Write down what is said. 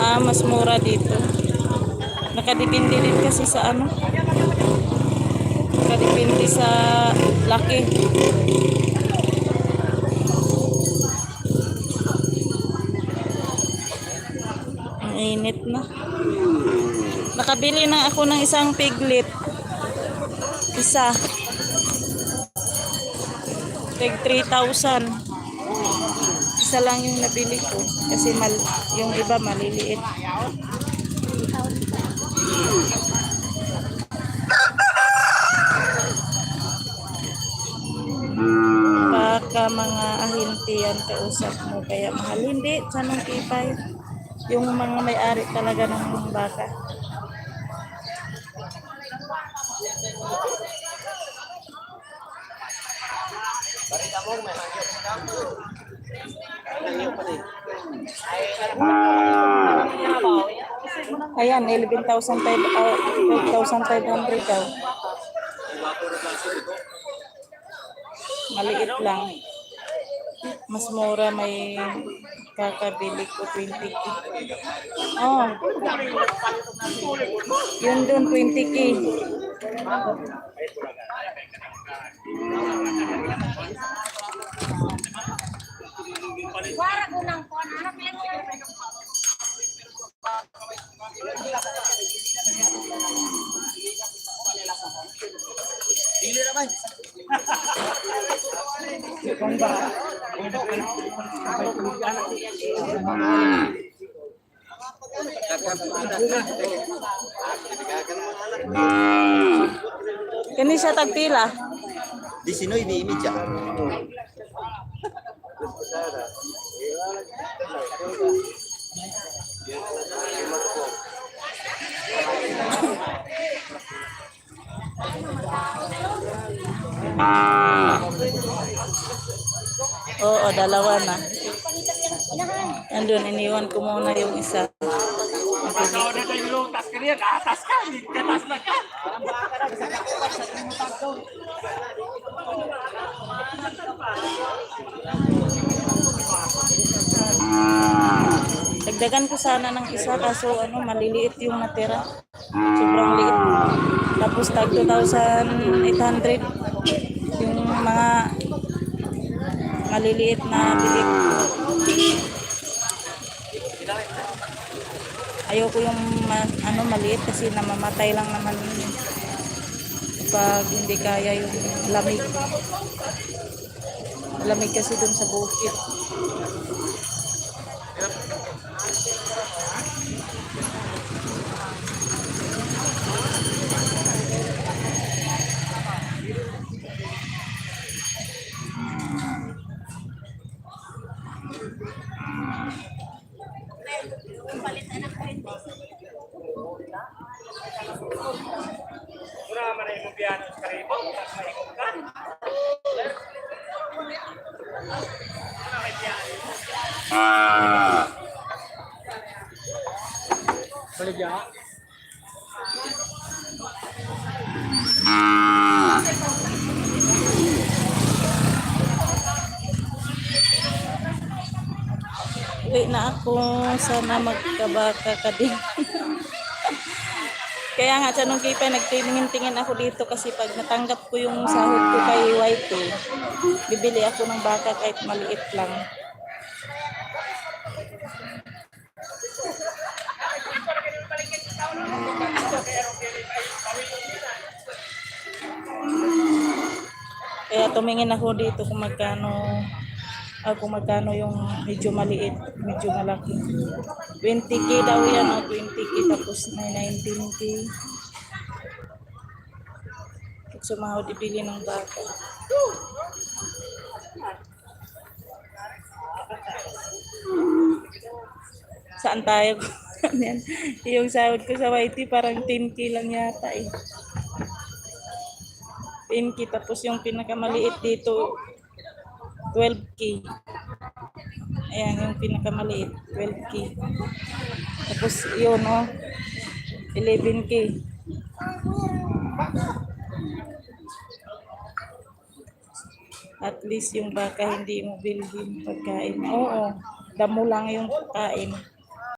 Mas mura dito. Nakadepende din kasi sa ano. Nakadepende sa laki. Ang init na. Nakabili na ako ng isang piglet. Isa. Tag 3,000. Isa lang yung nabili ko. Kasi yung iba maliliit. Baka mga ahinti yan kausap mo. Kaya mahal. Hindi. Sanong kipay. Yung mga may-ari talaga ng baka. Ayan, 12,500 daw. Maliit lang. Mas mura, may kakabili ko 20K. Oh. Yun dun 20K. Kani siya tagpila? 19.5. Oo, dalawa na. Andun, iniwan ko muna yung isa. Dagdagan ko sana ng isa kaso maliliit yung natira. Sobrang liit. Tapos tag 2,800 yung mga maliliit na bilik. Ayoko yung maliit kasi namamatay lang naman pag hindi kaya yung lamig. Lamig kasi dun sa bukid. Uwi na ako. Sana magkabaka ka din. Kaya nga, Chanong Kipay, nagtingin-tingin ako dito kasi pag natanggap ko yung sahod ko kay YT, bibili ako ng baka kahit maliit lang. Kaya tumingin ako dito kung magkano yung medyo maliit, medyo malaki. 20K daw yan, 20K tapos may 19K. Pag sumahod, ibili ng baka. Saan tayo? Yung sahod ko sa YT parang 10K lang yata eh. 10K tapos yung pinakamaliit dito 12K. Ayan yung pinakamaliit 12K. Tapos yun 11K. At least yung baka hindi mo bilhin pagkain. Oo, damo lang yung pagkain.